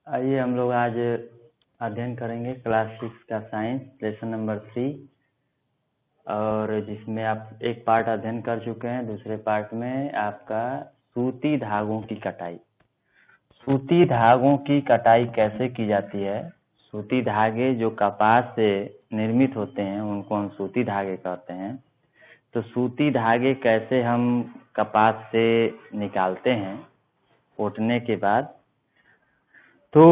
आइए हम लोग आज अध्ययन करेंगे क्लास 6 का साइंस लेसन नंबर 3 और जिसमें आप एक पार्ट अध्ययन कर चुके हैं। दूसरे पार्ट में आपका सूती धागों की कटाई। सूती धागों की कटाई कैसे की जाती है? सूती धागे जो कपास से निर्मित होते हैं उनको हम सूती धागे कहते हैं। तो सूती धागे कैसे हम कपास से निकालते हैं कोटने के बाद? तो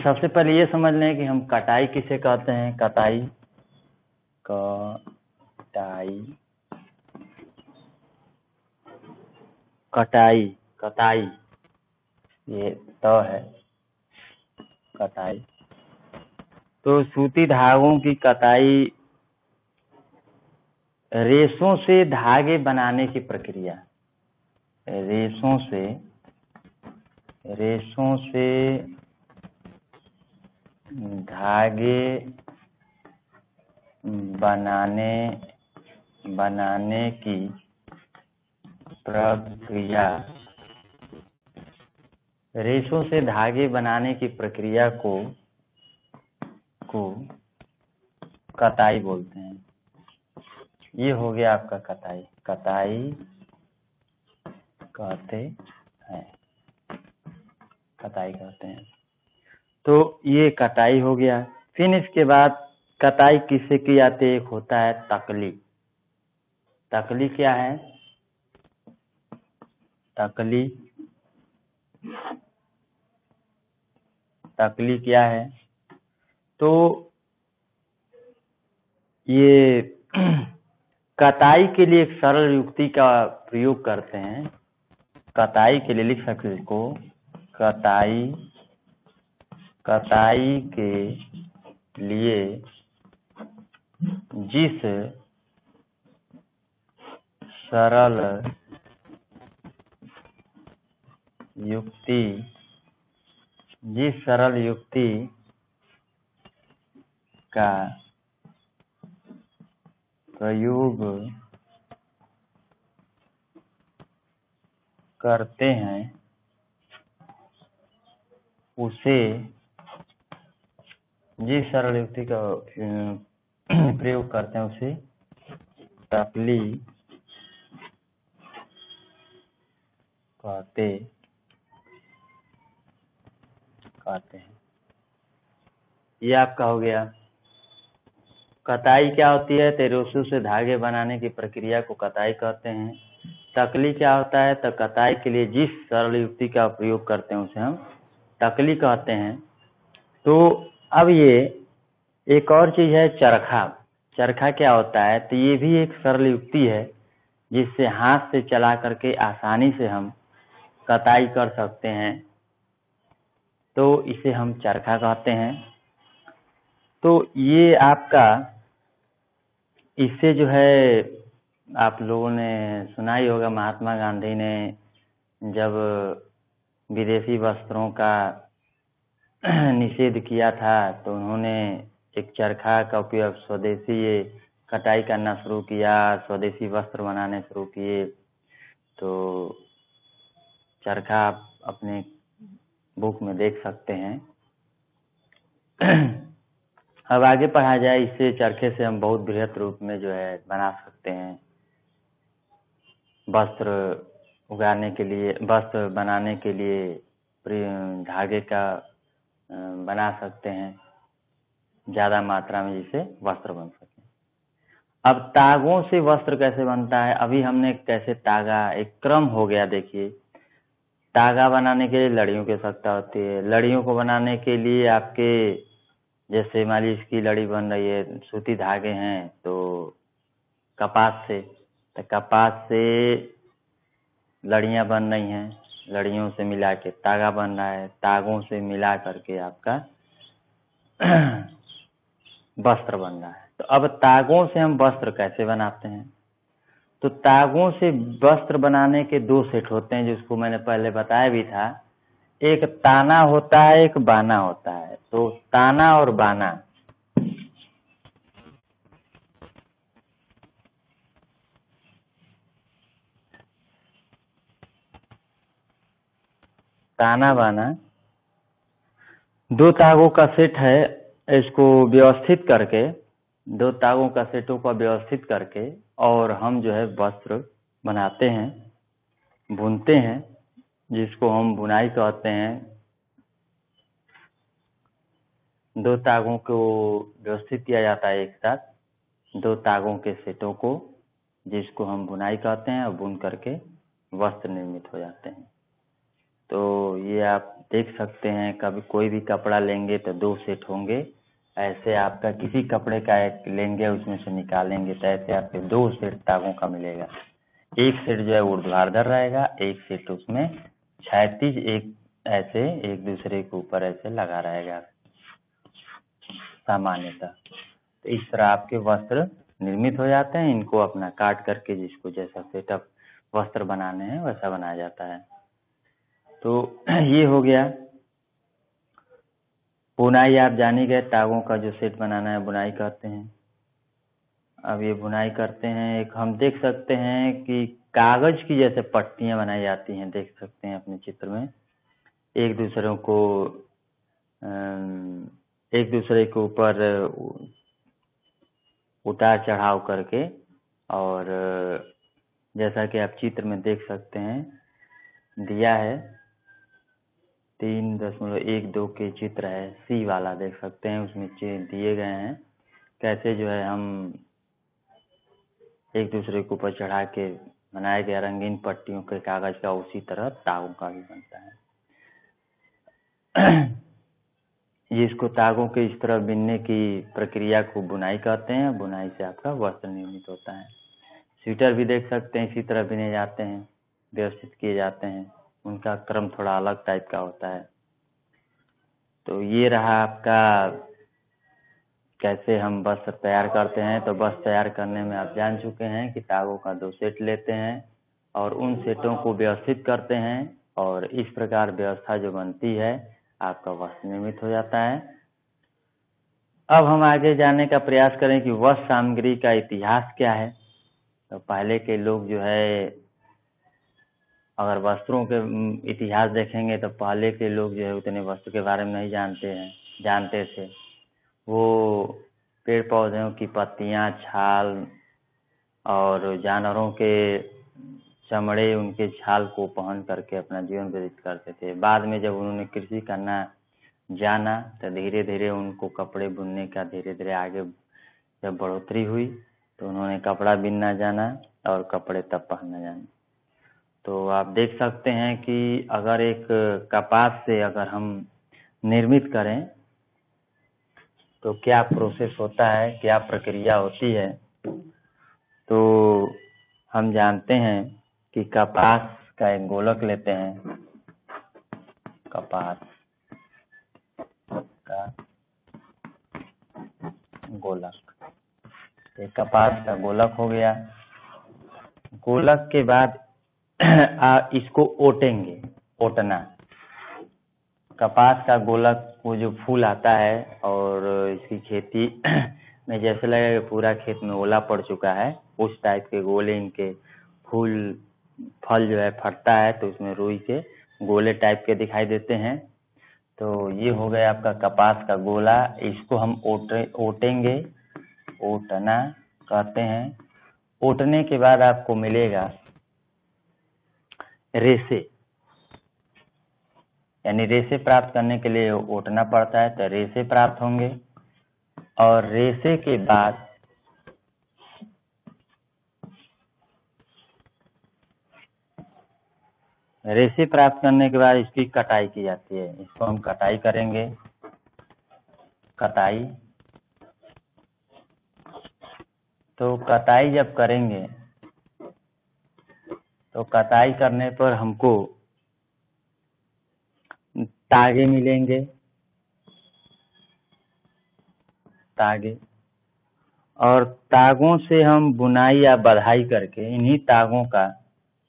सबसे पहले ये समझ लें कि हम कटाई किसे कहते हैं। कटाई कटाई कटाई कटाई ये तो है कटाई। तो सूती धागों की कटाई रेशों से धागे बनाने की प्रक्रिया। रेशों से धागे बनाने की प्रक्रिया। रेशों से धागे बनाने की प्रक्रिया को कताई बोलते हैं। ये हो गया आपका कताई। कताई कहते हैं। तो ये कटाई हो गया। फिर इसके बाद कटाई किससे की जाती है? एक होता है तकली। तकली क्या है? तकली क्या है? तो ये कटाई के लिए एक सरल युक्ति का प्रयोग करते हैं। कटाई के लिए लिख सकते इसको। कटाई के लिए जिस सरल युक्ति का प्रयोग करते हैं उसे तकली कहते हैं। ये आपका हो गया। कताई क्या होती है? रेशों से धागे बनाने की प्रक्रिया को कताई कहते हैं। तकली क्या होता है? तो कताई के लिए जिस सरल युक्ति का प्रयोग करते हैं उसे हम तकली कहते हैं। तो अब ये एक और चीज है चरखा। चरखा क्या होता है? तो ये भी एक सरल युक्ति है जिससे हाथ से चला करके आसानी से हम कताई कर सकते हैं। तो इसे हम चरखा कहते हैं। तो ये आपका इससे जो है आप लोगों ने सुना ही होगा, महात्मा गांधी ने जब विदेशी वस्त्रों का निषेध किया था तो उन्होंने एक चरखा का उपयोग स्वदेशी कटाई करना शुरू किया, स्वदेशी वस्त्र बनाने शुरू किए। तो चरखा आप अपने बुक में देख सकते हैं। अब आगे पढ़ा जाए। इससे चरखे से हम बहुत बृहत रूप में जो है बना सकते हैं। वस्त्र बनाने के लिए धागे का बना सकते हैं ज्यादा मात्रा में, जिससे वस्त्र बन सके। अब तागों से वस्त्र कैसे बनता है? अभी हमने कैसे तागा एक क्रम हो गया। देखिए, तागा बनाने के लिए लड़ियों की आवश्यकता होती है। लड़ियों को बनाने के लिए आपके जैसे मान लीजिए इसकी लड़ी बन रही है, सूती धागे हैं तो कपास से लड़ियां बन रही हैं। लड़ियों से मिला के तागा बन रहा है। तागों से मिला करके आपका वस्त्र बन रहा है। तो अब तागों से हम वस्त्र कैसे बनाते हैं? तो तागों से वस्त्र बनाने के दो सेट होते हैं, जिसको मैंने पहले बताया भी था। एक ताना होता है, एक बाना होता है। तो ताना और बाना, ताना बाना दो तागों का सेट है, इसको व्यवस्थित करके, दो तागों का सेटों को व्यवस्थित करके और हम जो है वस्त्र बनाते हैं, बुनते हैं, जिसको हम बुनाई कहते हैं। दो तागों को व्यवस्थित किया जाता है एक साथ, दो तागों के सेटों को, जिसको हम बुनाई कहते हैं, और बुन करके वस्त्र निर्मित हो जाते हैं। तो ये आप देख सकते हैं, कभी कोई भी कपड़ा लेंगे तो दो सेट होंगे, ऐसे आपका किसी कपड़े का एक लेंगे उसमें से निकालेंगे तो ऐसे आपके दो सेट तागों का मिलेगा। एक सेट जो है ऊर्ध्वाधर रहेगा, एक सेट उसमें क्षैतिज, एक ऐसे एक दूसरे के ऊपर ऐसे लगा रहेगा सामान्यतः। तो इस तरह आपके वस्त्र निर्मित हो जाते हैं। इनको अपना काट करके जिसको जैसा सेटअप वस्त्र बनाने हैं वैसा बनाया जाता है। तो ये हो गया बुनाई। आप जान ही गए, तागों का जो सेट बनाना है बुनाई कहते हैं। अब ये बुनाई करते हैं, एक हम देख सकते हैं कि कागज की जैसे पट्टियां बनाई जाती हैं, देख सकते हैं अपने चित्र में, एक दूसरों को एक दूसरे के ऊपर उतार चढ़ाव करके, और जैसा कि आप चित्र में देख सकते हैं दिया है 3.12 के चित्र है, सी वाला देख सकते हैं, उसमें दिए गए हैं कैसे जो है हम एक दूसरे के ऊपर चढ़ा के बनाए गए रंगीन पट्टियों के कागज का, उसी तरह तागों का भी बनता है। जिसको तागों के इस तरह बिनने की प्रक्रिया को बुनाई कहते हैं। बुनाई से आपका वस्त्र निर्मित होता है। स्वेटर भी देख सकते हैं इसी तरह बिने जाते हैं, व्यवस्थित किए जाते हैं, उनका क्रम थोड़ा अलग टाइप का होता है। तो ये रहा आपका कैसे हम वस्त्र तैयार करते हैं। तो वस्त्र तैयार करने में आप जान चुके हैं कि तागों का दो सेट लेते हैं और उन सेटों को व्यवस्थित करते हैं, और इस प्रकार व्यवस्था जो बनती है आपका वस्त्र निर्मित हो जाता है। अब हम आगे जानने का प्रयास करें कि वस्त्र सामग्री का इतिहास क्या है। तो पहले के लोग जो है, अगर वस्त्रों के इतिहास देखेंगे तो पहले के लोग जो है उतने वस्त्र के बारे में नहीं जानते थे। वो पेड़ पौधों की पत्तियां, छाल और जानवरों के चमड़े, उनके छाल को पहन करके अपना जीवन व्यतीत करते थे। बाद में जब उन्होंने कृषि करना जाना तो धीरे धीरे उनको कपड़े बुनने का धीरे धीरे आगे जब बढ़ोतरी हुई तो उन्होंने कपड़ा बिनना जाना और कपड़े तब पहनना जाना। तो आप देख सकते हैं कि अगर एक कपास से अगर हम निर्मित करें तो क्या प्रोसेस होता है, क्या प्रक्रिया होती है। तो हम जानते हैं कि कपास का एक गोलक लेते हैं, कपास का गोलक, ये कपास का गोलक हो गया। गोलक के बाद इसको ओटेंगे, ओटना। कपास का गोलक वो जो फूल आता है और इसकी खेती में जैसे लगेगा पूरा खेत में ओला पड़ चुका है, उस टाइप के गोले इनके फल जो है फटता है तो उसमें रुई के गोले टाइप के दिखाई देते हैं। तो ये हो गया आपका कपास का गोला। इसको हम ओटेंगे, ओटना कहते हैं। ओटने के बाद आपको मिलेगा रेशे, यानी रेशे प्राप्त करने के लिए ओटना पड़ता है तो रेशे प्राप्त होंगे। और रेशे के बाद रेशे प्राप्त करने के बाद इसकी कटाई की जाती है। इसको हम कटाई करेंगे, कटाई। तो कटाई जब करेंगे तो कटाई करने पर हमको तागे मिलेंगे, तागे। और तागों से हम बुनाई या बधाई करके, इन्हीं तागों का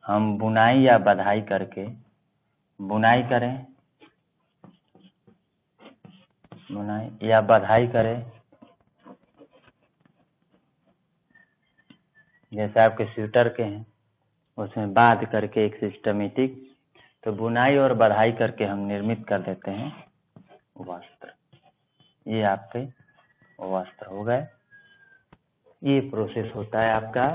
हम बुनाई या बधाई करके बुनाई करें, बुनाई या बधाई करें। जैसे आपके स्वेटर के हैं उसमें बांध करके एक सिस्टमेटिक, तो बुनाई और बधाई करके हम निर्मित कर देते हैं वस्त्र। ये आपके वस्त्र हो गए। ये प्रोसेस होता है आपका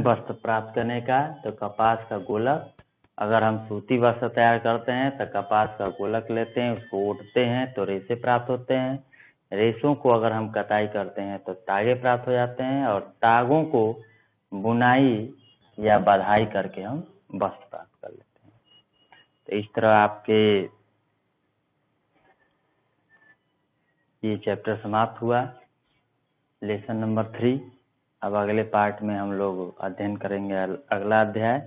वस्त्र प्राप्त करने का। तो कपास का गोलक, अगर हम सूती वस्त्र तैयार करते हैं तो कपास का गोलक लेते हैं, उसको ओढ़ते हैं तो रेशे प्राप्त होते हैं। रेशों को अगर हम कटाई करते हैं तो तागे प्राप्त हो जाते हैं, और तागों को बुनाई या बधाई करके हम वस्त्र प्राप्त कर लेते हैं। तो इस तरह आपके ये चैप्टर समाप्त हुआ, लेसन नंबर 3। अब अगले पार्ट में हम लोग अध्ययन करेंगे अगला अध्याय